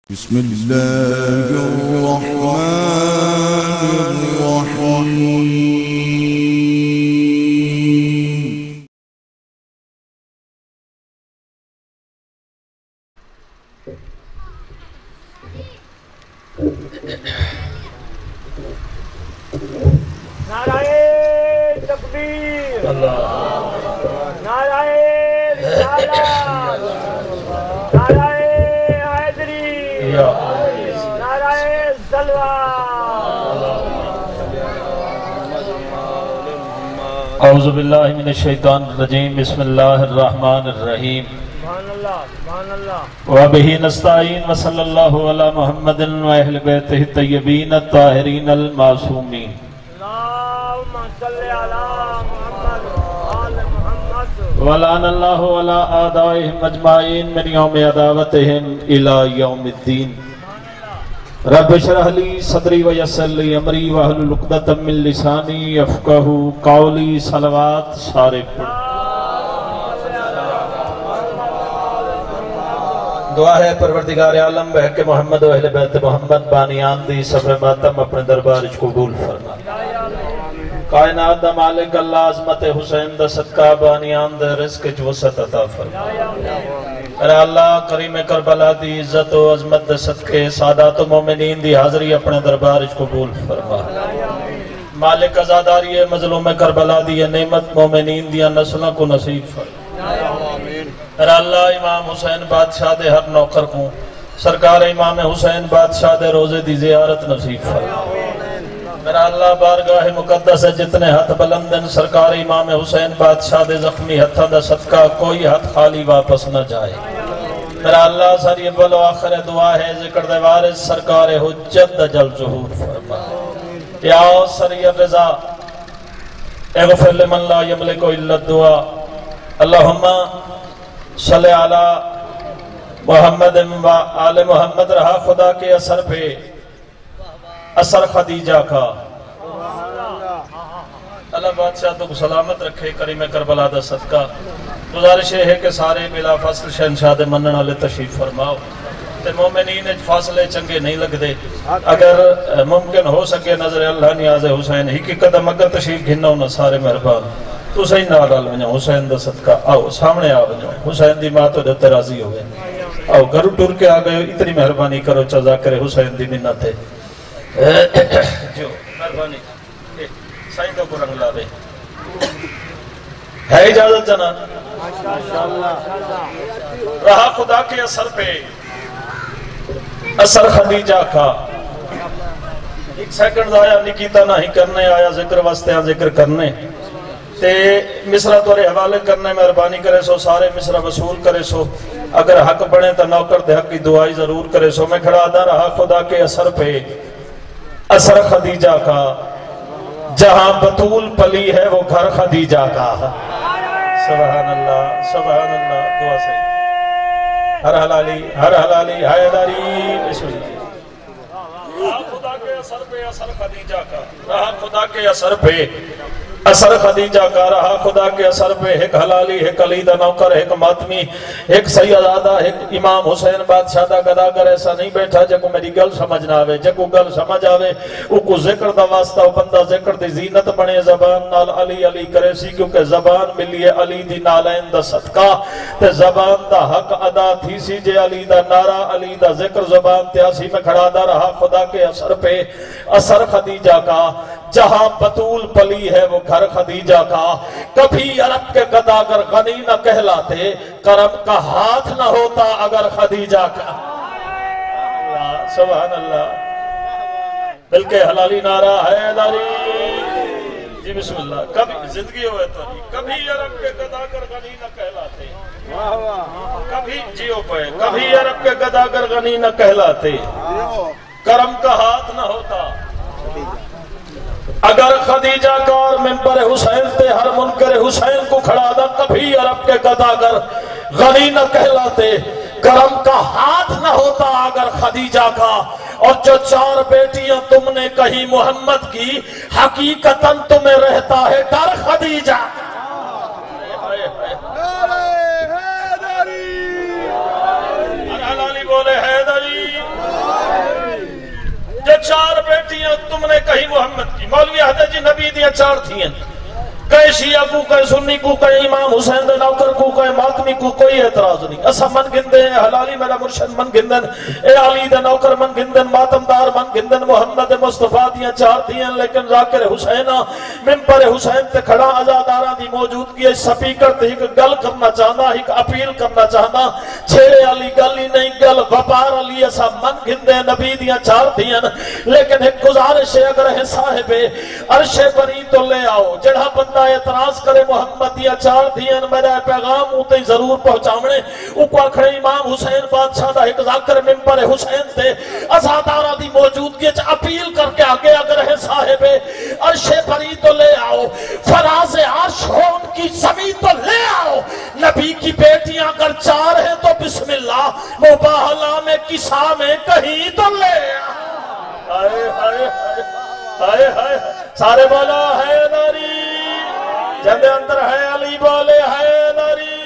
بسم الله الرحمن الرحيم. نعرہ تکبیر، نعرہ رسالت، نعرہ حیدری، نعرہ ذلوہ. اعوذ باللہ من الشیطان الرجیم. بسم اللہ الرحمن الرحیم. سبحان اللہ، سبحان اللہ. وبہ نستعین وصلی اللہ علی محمد واہل بیتہ الطیبین الطاہرین المعصومین. اللہم صلی علی محمد آل محمد. ولعن اللہ علی اعدائہم اجمعین من یوم عداوتہم الی یوم الدین. رب اشرح لی صدری ویسر لی امری واحلل عقدۃ من لسانی یفقہوا قولی. صلوات سارے پڑھ. دعا ہے پروردگار عالم بحق محمد و اہل بیت محمد بانیان دی صبر ماتم اپنے دربار قبول فرما. کائنات دا مالک اللہ عظمت حسین دا صدقہ بانیان دا رزق وسعت عطا فرما. اے اللہ کریم کربلا دی عزت و عظمت دا صدقے سادات و مومنین دی حاضری اپنے دربار قبول فرما. مالک ازاداری مظلوم کربلا دی نعمت مومنین دی نسلوں کو نصیب فرما. اے اللہ امام حسین بادشاہ دے ہر نوکر کو سرکار امام حسین بادشاہ دے روزے دی زیارت نصیب فرما. میرا اللہ بارگاہ مقدس ہے جتنے ہاتھ بلندن سرکار امام حسین بادشاہ دے زخمی ہتھاں دا صدقہ کوئی ہاتھ خالی واپس نہ جائے. میرا اللہ ساری اول و آخر دعا ہے ذکر دے وارث سرکار حجت دا جل ظہور فرما. یا سری الرضا اغفر لمن لا یملک الا الدعا. اللہم صلی علی محمد و آل محمد. رہا خدا کے اثر پہ اثر خدیجہ کا. اللہ بادشاہ تو سلامت رکھے کریم کربلا دا صدقہ. گزارش ہے کہ سارے بلا فاصل شہنشاہ دے منن والے تشریف فرماؤ. تے مومنین فاصلے چنگے نہیں لگ دے. اگر ممکن ہو سکے نظر اللہ نیاز حسین ہی کی قدم اگر تشریف گھنو نہ سارے مہربان تو صحیح نہ ڈال ونجو حسین دا صدقہ. آؤ سامنے آ ونجو حسین دی ماں تو دتے راضی ہوئے. آؤ گھر ٹور کے آ گئے. اتنی مہربانی کرو چزا کرے حسین دی منت ہے جو مہربانی سائیں کو رنگ لا دے. ہے اجازت جناب. رہا خدا کے اثر پہ اثر خدیجہ کا. ایک سیکنڈ آیا نکیتا نہیں کرنے آیا ذکر واسطے ذکر کرنے تے مصرہ تورے حوالے کرنے مہربانی کرے سو. سارے مصرہ وصول کرے سو. اگر حق بڑھے تو نوکر دے حق کی دعائی ضرور کرے سو. میں کھڑا دا رہا خدا کے اثر پہ اثر خدیجہ کا. جہاں بطول پلی ہے وہ گھر خدیجہ کا. سبحان اللہ سبحان اللہ. دعا سے ہر حلالی حیداری. بسم اللہ. رہا خدا کے اثر پہ اثر خدیجہ کا. رہا خدا کے اثر پہ اثر خدیجہ کا. رہا خدا کے اثر پہ ایک حلالی ایک علی دا نوکر ایک ماتمی ایک سیدادہ ایک امام حسین بادشاہ دا گداگر. ایسا نہیں بیٹھا جے کو میری گل سمجھ نہ آوے. جے کو گل سمجھ آوے او کو ذکر دا واسطہ او بندہ ذکر دی زینت بنے. زبان نال علی علی کرے سی کیونکہ زبان ملی ہے علی دی نالین دا صدقہ. تے زبان دا حق ادا تھی سی جے علی دا نعرہ علی دا ذکر زبان تیاسی. میں کھڑا دا رہا خدا کے اثر پہ اثر خدیجہ کا. جہاں بطول پلی ہے وہ گھر خدیجہ کا. کبھی عرب کے گداگر غنی نہ کہلاتے. کرم کا ہاتھ نہ ہوتا اگر خدیجہ کا. سبحان اللہ. بلکہ حلالی نعرہ حیداری. جی بسم اللہ. کبھی زندگی ہوئے تو کبھی عرب کے گداگر غنی نہ کہلاتے. کبھی جیو پہ کبھی عرب کے گداگر غنی نہ کہلاتے. کرم کا ہاتھ نہ ہوتا اگر خدیجہ کا. اور منبر حسین تے ہر منکر حسین کو کھڑا دا. کبھی عرب کے گداگر غنی نہ کہلاتے. کرم کا ہاتھ نہ ہوتا اگر خدیجہ کا. اور جو 4 بیٹیاں تم نے کہی محمد کی حقیقتاً تمہیں رہتا ہے ڈر خدیجہ. حیدری بولے حیدری. بیٹیاں تم نے کہی محمد کی مولوی آتے جی نبی دیاں 4 تھیں کئی شیعہ کو کئی سنی کو کئی امام حسین دے نوکر کو کئی ماتمی کو کوئی اعتراض نہیں اسا من گندے ہیں حلالی میرا مرشد من گندن اے علی دے نوکر من گندن ماتمدار من گندن محمد مصطفیٰ دیاں 4 تھیں لیکن ذاکر حسین ممبر حسین تے کھڑا عزاداراں دی موجودگی ہے سپیکر تے ایک گل کرنا چاہنا ایک اپیل کرنا چاہنا چھیڑے علی گل ہی نہیں گل وپار علی اسا من گندے نبی دیاں 4 تھیں لیکن ایک گزارش ہے اگر ہے صاحب عرش بری تو لے آؤ جڑا بندہ اعتراض کرے محمد دیا 4 دین میرا پیغام ہوتے ہی ضرور پہنچاونے اوپا کھڑے امام حسین بادشاہ دا ایک ذاکر ممبر حسین تے ازادارہ دی موجودگی اپیل کر کے آگے اگر ہے صاحب عرش بری تو لے آؤ فراز عرش ہون کی زمین تو لے آؤ نبی کی بیٹیاں اگر 4 ہیں تو بسم اللہ مباہلہ میں کسا میں کہیں تو لے آؤ سارے بولا حیدری جندے اندر ہے علی بولے حیدری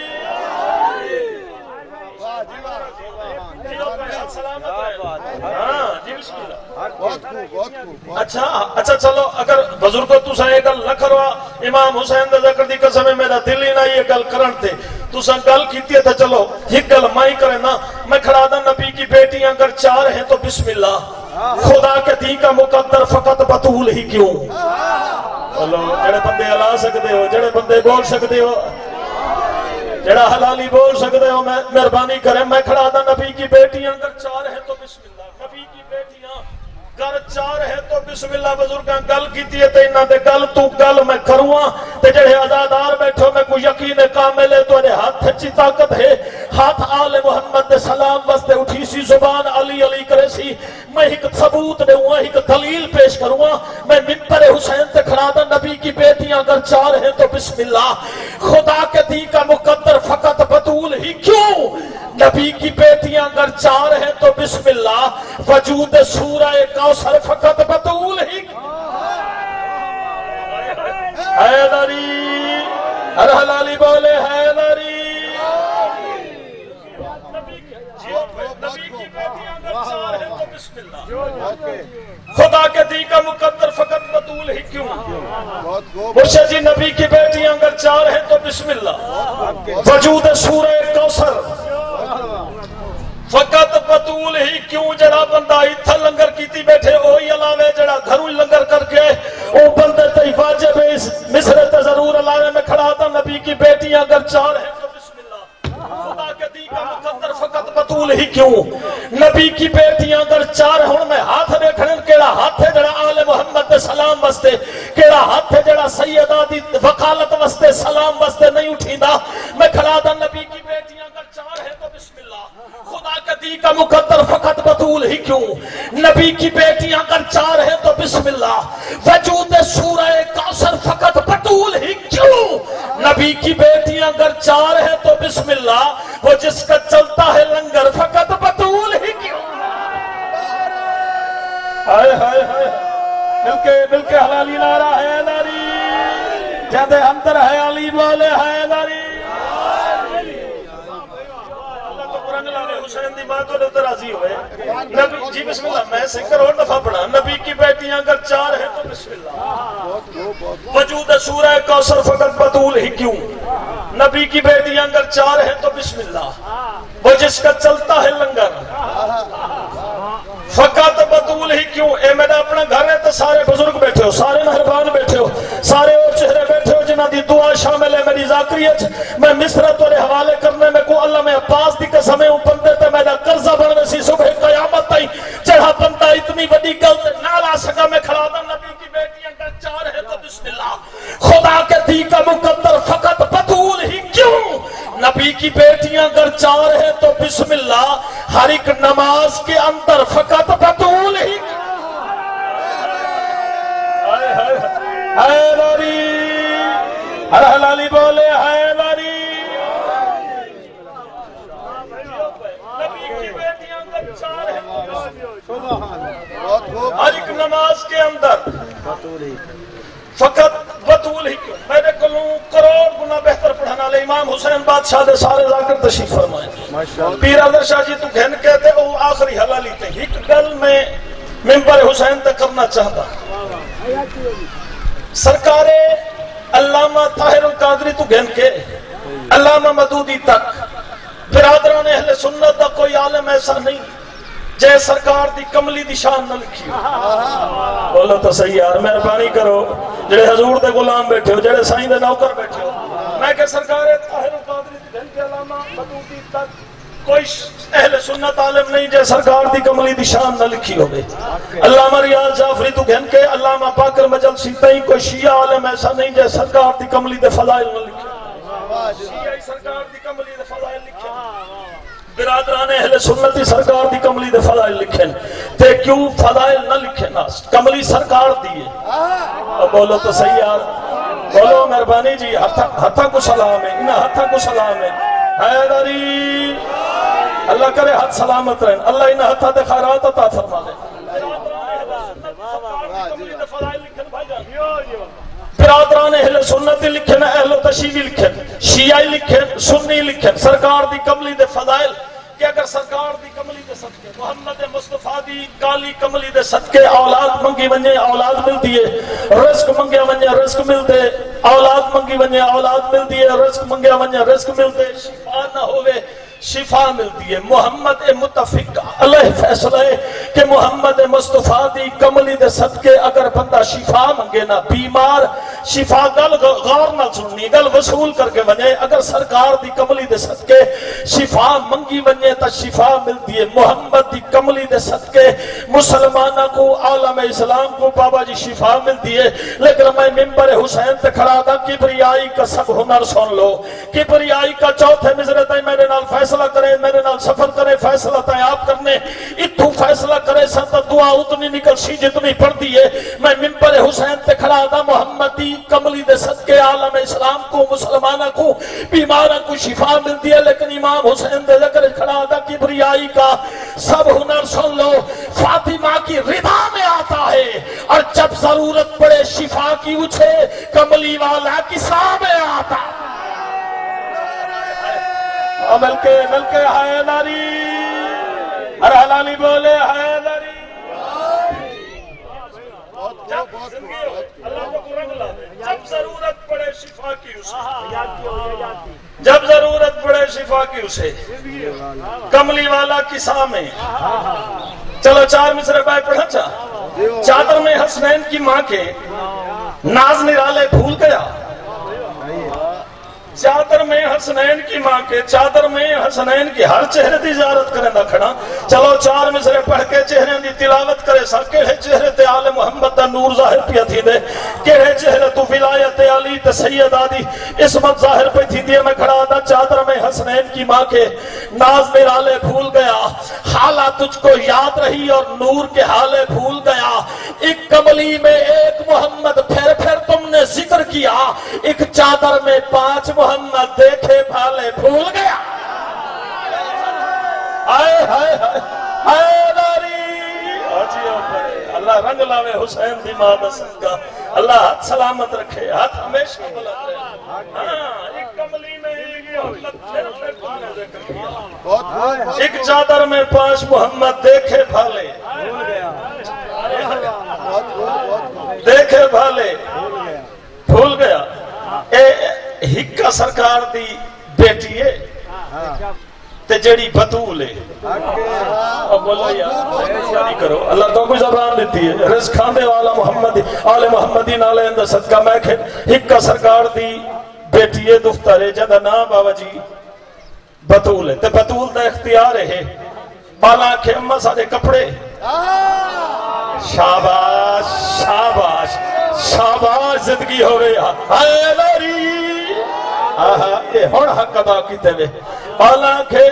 اچھا چلو اگر بزرگ تو سا ایک گل نہ کروا امام حسین دے ذکر دی قسم میرا دل ہی نہ یہ گل کرن تے تو سا گل کیتی ہے تو چلو ایک گل مائی کرے نا میں کھڑا دا نبی کی بیٹیاں اگر 4 ہیں تو بسم اللہ خدا کے دین کا مقدر فقط بطول ہی کیوں جڑے بندے ہلا سکتے ہو جڑے بندے بول سکتے ہو جڑا حلالی بول سکتے ہو میں مہربانی کریں میں کھڑا دا نبی کی بیٹیاں اگر 4 ہیں تو بسم اللہ نبی کی بیٹیاں اگر 4 ہیں تو بسم اللہ بزرگاں گل کیتی ہے تے انہاں دے گل تو گل میں کروں تے جڑے آزادار بیٹھو میں کو یقین کامل ہے تو ہاتھ چی طاقت ہے ہاتھ آل محمد دے سلام واسطے اٹھی سی زبان علی علی کرے سی میں ایک ثبوت دے ہوں ایک دلیل پیش کروں میں ممبر حسین تے کھڑا دا نبی کی بیٹیاں اگر 4 ہیں تو بسم اللہ خدا کے دین کا مقدر فقط بطول ہی کیوں نبی کی بیٹیاں اگر 4 ہیں تو بسم اللہ وجود سورہ کوثر فقط بطول ہی حیدری ہر حلالی بولے حیدری نبی کی بیٹیاں اگر 4 ہیں تو بسم اللہ خدا کے دین کا مقدر فقط بطول ہی کیوں مرشد جی نبی کی بیٹیاں اگر 4 ہیں تو بسم اللہ وجود سورہ کوثر فقط بطول ہی کیوں جڑا بندہ اتھا لنگر کیتی بیٹھے اوہی علاوے جڑا گھروں لنگر کر کے او بندے تے واجب ہے اس مصر تے ضرور علاوے میں کھڑا تھا نبی کی بیٹیاں اگر 4 ہیں تو بسم اللہ خدا کے دین کا مقدر فقط بطول ہی کیوں نبی کی بیٹیاں اگر 4 ہوں میں ہاتھ دیکھنے کیڑا ہاتھ ہے جڑا آل محمد دے سلام واسطے کیڑا ہاتھ ہے جڑا سیدہ دی وکالت واسطے سلام واسطے نہیں اٹھیندا میں کھڑا دا نبی کی بیٹیاں اگر 4 ہیں تو بسم اللہ خدا کے دین کا مقدر فقط بطول ہی کیوں نبی کی بیٹیاں اگر 4 ہیں تو بسم اللہ وجود سورہ کوثر فقط بطول ہی کیوں نبی کی بیٹیاں اگر 4 ہیں تو بسم اللہ وہ جس کا چلتا ہے لنگر فقط بطول ہی کیوں ہائے ہائے ہائے مل کے حلالی نعرہ ہے ناری جہدے اندر ہے علی والے ہے ناری حسین دی ماں تو لوگ راضی ہوئے نبی جی بسم اللہ میں سنگر اور دفعہ پڑھا نبی کی بیٹیاں اگر 4 ہیں تو بسم اللہ وجود سورہ کوثر فقط بطول ہی کیوں نبی کی بیٹیاں اگر 4 ہیں تو بسم اللہ وہ جس کا چلتا ہے لنگر فقط بطول ہی کیوں اے میرا اپنا گھر ہے تو سارے بزرگ بیٹھے ہو سارے مہربان بیٹھے ہو سارے اور چہرے بیٹھے ہو جنہ دی دعا شامل ہے میری ذاکریت میں مصر تورے حوالے کرنے میں کو اللہ میں عباس دی قسمیں ہوں بندے تے میرا قرضہ بڑھنے سی صبح قیامت تائی چڑھا بندہ اتنی بڑی گل نال آ سکا میں کھڑا دا نبی کی بیٹیاں کا 4 ہے تو بسم اللہ خدا کے دین کا مقدر فقط بطول ہی کیوں نبی کی بیٹیاں اگر 4 ہے تو بسم اللہ ہر ایک نماز کے اندر فقط بطول ہی حیدری ہر حلالی بولے حیدری نبی کی بیٹیاں اگر 4 ہے ہر ایک نماز کے اندر فقط بطول ہی کیوں میرے کلوں کروڑ گنا بہتر پڑھانا لے امام حسین بادشاہ دے سارے ذاکر تشریف فرمائیں پیر احمد شاہ جی تو گھن کہتے وہ آخری حلالی تے ایک گل میں منبر حسین تک کرنا چاہتا سرکار علامہ طاہر القادری تو گھن کے علامہ مدودی تک برادران اہل سنت دا کوئی عالم ایسا نہیں جے سرکار دی کملی دی شان نہ لکھی بولو تو صحیح یار مہربانی کرو جڑے حضور دے غلام بیٹھے ہو جڑے سائیں دے نوکر بیٹھے ہو میں کہ سرکار طاہر القادری دی گھن کے علامہ مدودی تک کوئی اہل سنت عالم نہیں جے سرکار دی کملی دی شان نہ لکھی ہوئے علامہ ریاض جعفری تو گھن کے علامہ باقر مجلسی تائیں کوئی شیعہ عالم ایسا نہیں جے سرکار دی کملی دے فضائل نہ لکھی شیعہ سرکار دی کملی دے فضائل لکھے برادران اہل سنتی سرکار دی کملی دے فضائل لکھیں تے کیوں فضائل نہ لکھیں کملی سرکار دیئے اب بولو تو صحیح یار بولو مہربانی جی ہتھا کو سلام ہے انہا ہتھا کو سلام ہے حیدری اللہ کرے ہاتھ سلامت رہیں اللہ انہا ہتھا دے خیرات عطا فرما لے برادران اہل سنتی لکھیں اہل و تشیعی لکھیں شیعی لکھیں سنی لکھیں سرکار دی کملی دے فضائل کہ اگر سرکار دی کملی دے صدقے محمد مصطفیٰ دی کالی کملی دے صدقے اولاد منگی ونجے اولاد ملتی ہے رزق منگے ونجے رزق ملتے اولاد منگی ونجے اولاد ملتی ہے رزق منگے ونجے رزق ملتے شفا نہ ہوئے شفا ملتی ہے محمد متفق علیہ فیصلہ ہے کہ محمد مصطفیٰ دی کملی دے صدقے اگر بندہ شفا منگے نا بیمار شفا گل غور نہ سننی گل وصول کر کے ونجے اگر سرکار دی کملی دے صدقے شفا منگی ونجے تا شفا ملتی ہے محمد دی کملی دے صدقے مسلمانہ کو عالم اسلام کو بابا جی شفا ملتی ہے لیکن میں منبر حسین تے کھڑا تھا کبریائی کا سب ہنر سن لو کبریائی کا چوتھے مصرے تھے میرے نال فیصلہ کرے میرے نال سفر کرے فیصلہ تیاب کرنے اتھو فیصلہ کرے سب دعا اتنی نکل سی جتنی پڑھ دیئے میں منبر حسین تے کھڑا تھا محمدی کملی دے صدقے عالم اسلام کو مسلمانہ کو بیمارہ کو شفا ملتی ہے لیکن امام حسین دے ذکر کھڑا تھا کبریائی کا سب ہنر سن لو فاطمہ کی رضا میں آتا ہے اور جب ضرورت پڑے شفا کی اچھے کملی والا کسا میں آتا ملکے حیدری ہر حلالی بولے حیدری جب ضرورت پڑے شفا کی اسے جب ضرورت پڑے شفا کی اسے کملی والا کسا میں چلو چار مصرے بھائی پڑھا چاہ چادر میں حسنین کی ماں کے ناز نرالے بھول گیا چادر میں حسنین کی ماں کے چادر میں حسنین کی ہر چہرے دی زیارت کریں دا کھڑا چلو چار مصرے پڑھ کے چہرے دی تلاوت کرے سا کہے چہرے تے آل محمد دا نور ظاہر پیا تھی دے کہے چہرے تو ولایت علی تے سید آدی اسمت ظاہر پہ تھی دے میں کھڑا دا چادر میں حسنین کی ماں کے ناز نرالے بھول گیا حالہ تجھ کو یاد رہی اور نور کے حالے بھول گیا ایک کملی میں ایک محمد پھر تم نے ذکر کیا ایک چادر میں 5 محمد دیکھے بھالے بھول گیا آئے ہائے ہائے داری اللہ رنگ لاوے حسین دی ماں دست کا اللہ ہاتھ سلامت رکھے ہاتھ ہمیشہ بلند رہے ایک کملی میں ایک چادر میں 5 محمد دیکھے بھالے دیکھے بھالے بھول گیا ہکا سرکار دی بیٹی ہے تے جڑی بطول ہے اب بولو یار کرو اللہ تو کوئی زبان دیتی ہے رزق کھانے والا محمد آل محمدی نالے اندر صدقہ میں کہ ہکا سرکار دی بیٹی ہے دفتر ہے جدہ نام بابا جی بطول ہے تے بطول دا اختیار ہے بالا کے اممہ سارے کپڑے شاباش شاباش شاباش زندگی ہو گئی آئے لاری اے ہون حق ادا کیتے ہوئے بالا کے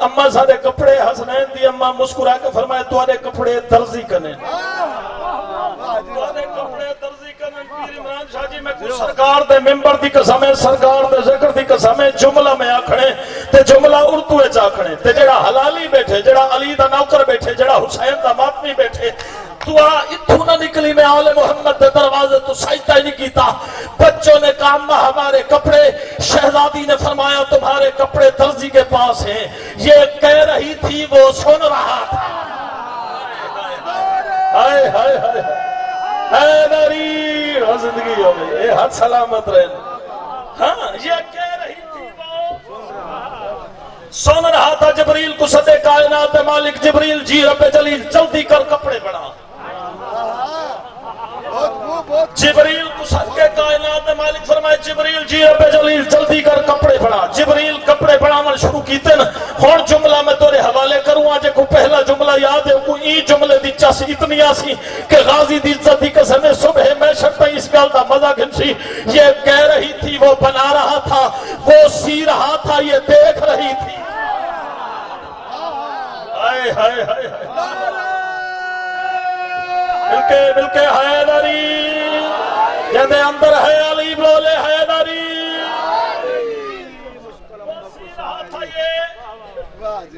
اممہ سارے کپڑے حسنین دی اممہ مسکرا کے فرمائے توارے کپڑے درزی کنے توارے کپڑے درزی کنے پیر عمران شاہ جی میں کچھ سرکار دے ممبر دی قسم ہے سرکار دے ذکر دی قسم ہے جملہ میں آکھنے تے جملہ اردو ہے چاکھنے تے جڑا حلالی بیٹھے جڑا علی دا نوکر بیٹھے جڑا حسین دا ماتمی بیٹھے دعا اتھو نہ نکلی میں آل محمد دے دروازے تو سجدہ ہی نہیں کیتا بچوں نے کہا ہمارے کپڑے شہزادی نے فرمایا تمہارے کپڑے درزی کے پاس ہیں یہ کہہ رہی تھی وہ سن رہا تھا زندگی ہو گئی یہ حد سلامت رہے ہاں یہ کہہ رہی تھی وہ سن رہا تھا جبریل کو صدے کائنات مالک جبریل جی رب جلیل جلدی کر کپڑے بنا جبریل کو صدے کائنات مالک فرمائے جبریل جی رب جلیل جلدی کر کپڑے بنا جبریل کپڑے بنانا شروع کیتے نا ہون جملہ میں تورے حوالے کروں آجے کو پہلا جملہ یاد ہے کوئی ای جملے دی چاسی اتنی آسی کہ غازی دی عزت دی قسم صبح میں شرطہ اس گال دا مزہ گھنسی یہ کہہ رہی تھی وہ بنا رہا تھا وہ سی رہا تھا یہ دیکھ رہی تھی آئے ہائے ہائے ملکے حیدری جہدے اندر ہے علی بولے حیدری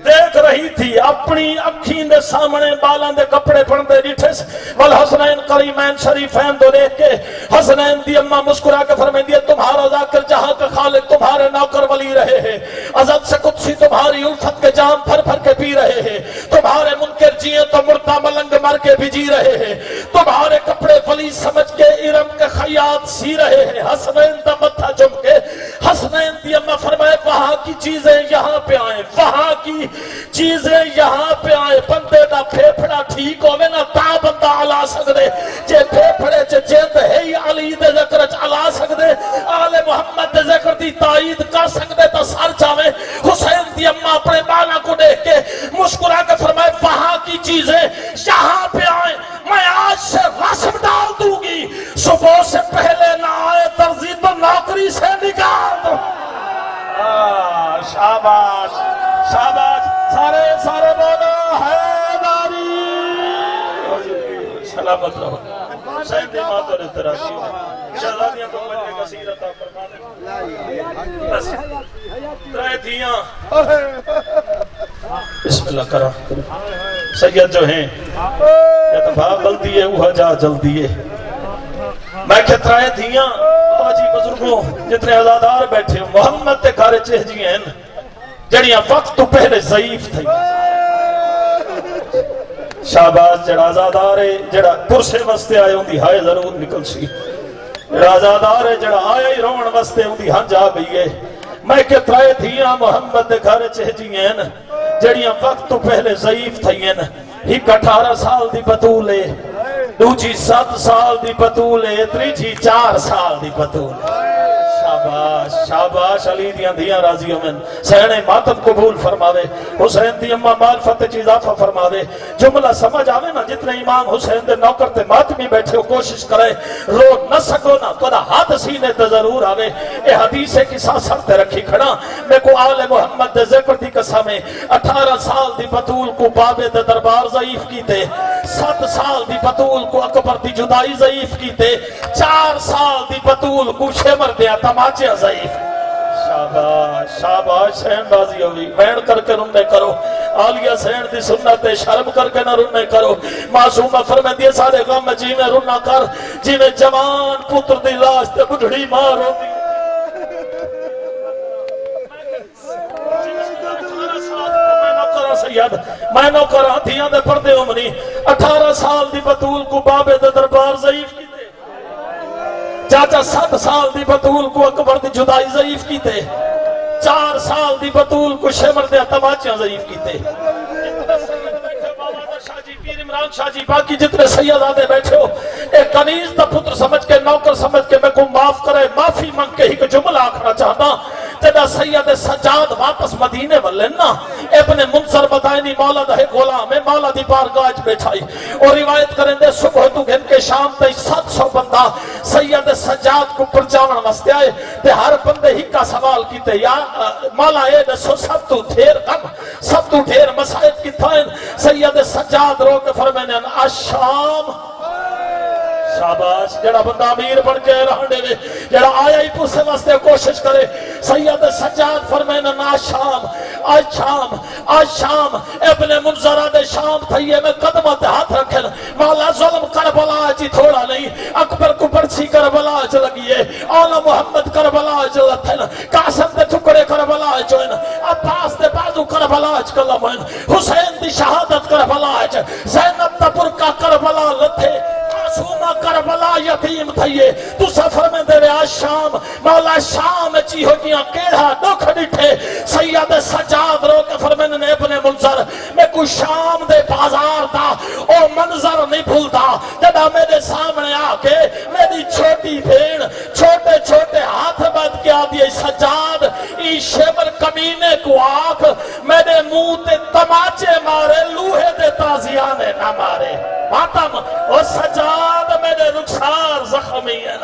دیکھ رہی تھی اپنی اکھین دے سامنے بالان دے کپڑے پڑھتے ڈیٹھے سے والحسنین قریمین شریفین دو دیکھ کے حسنین دی اممہ مسکرا کے فرمائیں دیا تمہارا ذاکر جہاں کا خالق تمہارے نوکر ولی رہے ہیں عزت سے قدسی تمہاری الفت کے جام پھر پھر کے پی رہے ہیں تمہارے منکر جیے تو مردہ ملنگ مر کے بھی جی رہے ہیں تمہارے کپڑے ولی سمجھ کے ارم کے خیاط سی رہے ہیں حسنین دا متھا جم کے حسنین دی اممہ فرمائے وہاں کی چیزیں یہاں پہ آئیں وہاں کی چیزیں یہاں پہ آئے بندے دا پھیپڑا ٹھیک ہوئے نا تا بندہ علا سکدے جے پھیپڑے چے جند ہے ہی علی دے ذکر چ علا سکدے آل محمد دے ذکر دی تائید کر سکدے تا سر چاہے حسین دی اممہ اپنے بالا کو دیکھ کے مسکرا کے فرمائے وہاں کی چیزیں یہاں پہ آئیں میں آج سے رسم ڈال دوں گی صبح سے پہلے نہ آئے ترزی تو نوکری سے نکال دو شاباش شاباش سارے بولو حیداری سلامت رہو حسین دی مات اور اتراجی شہزادیاں تو مجھے کثیر عطا فرمانے بس ترائے تھیاں بسم اللہ کرا سید جو ہیں کہتا بھاپ بلدی ہے وہ جا جلدی ہے میں کہترائے تھیاں آجی بزرگوں جتنے ازادار بیٹھے محمد تے کارے چہجی ہیں جڑیاں وقت تو پہلے ضعیف تھی شہباز جڑا ازادار ہے جڑا پرسے وستے آئے ہوں دی ہائے ضرور نکل سی جڑا ازادار ہے جڑا آئے ہی روڑ وستے ہوں دی ہنج آ گئی ہے میں کہترائے تھیاں محمد تے کارے چہجی ہیں جڑیاں وقت تو پہلے ضعیف تھی ہیں ایک 18 سال دی بطول ہے دوجی 7 سال دی بطول ہے تریجی 4 سال دی بطول شاباش شاباش علی دیاں دیاں راضی امن سہنے ماتم قبول فرماوے حسین دی اممہ معرفت چیز آفہ فرماوے جملہ سمجھ آوے نا جتنے امام حسین دے نوکر تے ماتمی بیٹھے ہو کوشش کرے رو نہ سکو نا تو دا ہاتھ سینے تے ضرور آوے اے حدیثے کی ساسر تے رکھی کھڑا میں کو آل محمد دے ذکر دی قسمیں 18 سال دی بطول کو بابے دے دربار ضعیف کی تے 7 سال دی بطول کو اکبر دی جدائی ضعیف کی تے 4 سال دی بطول کو شمر دیا تماچے ضعیف شاباش شاباش سین بازی ہوئی بین کر کے رننے کرو آلیہ سین دی سنت شرم کر کے نہ رننے کرو معصومہ فرمائے دیے سارے غم جی میں رننا کر جی میں جوان پتر دی لاش تے بڑھڑی مار ہوتی میں نوکر ہاتھیاں دے پردے امنی 18 سال دی بطول کو بابے دے دربار ضعیف کی تے چاچا 7 سال دی بطول کو اکبر دی جدائی ضعیف کی تے 4 سال دی بطول کو شمر دے تماچیاں ضعیف کی تے عمران شاہ جی باقی جتنے سیدادے بیٹھے ہو ایک کنیز دا پتر سمجھ کے نوکر سمجھ کے میں کو معاف کرے معافی مانگ کے ہی کو جملہ آکھنا چاہتا جدا سید سجاد واپس مدینے والنا ابن منصر بدائنی مولا دے غلام مولا دی بارگاہ بیٹھائی اور روایت کریں دے صبح تو گھن کے شام تے 700 بندہ سید سجاد کو پرچاون واسطے آئے تے ہر بندے ہی کا سوال کیتے یا مولا اے دسو سب تو ڈھیر کم سب تو ڈھیر مسائب کی تھائیں سید سجاد رو کے فرمانے الشام شاباش جڑا بندہ امیر بن کے رہنے دے جڑا آیا ہی پوسے واسطے کوشش کرے سید سجاد فرمائنا نا شام آج شام ابن منظرہ دے شام تھئیے میں قدمت ہاتھ رکھیں مولا ظلم کربلا جی تھوڑا نہیں اکبر کو برچی کربلا چ لگیے اولا محمد کربلا چ لتھن قاسم دے ٹکڑے کربلا چوئن عباس دے بازو کربلا چ کلمن حسین دی شہادت کربلا چ زینب دا برکا کربلا لتھے معصومہ کربلا یتیم تھا چاہیے تو سفر میں دے آج شام مولا شام چی ہو گیا کیڑا دکھ ڈٹھے سید سجاد رو کے فرمین نے ابن منظر میں کوئی شام دے بازار دا او منظر نہیں بھولتا جب میرے سامنے آکے میری چھوٹی بھیڑ چھوٹے چھوٹے ہاتھ بد کیا دیئے سجاد ای شیبر کمینے کو آکھ میرے منہ تے تماچے مارے لوہے دے تازیانے نہ مارے ماتم او سجاد میرے رخسار زخمی ہیں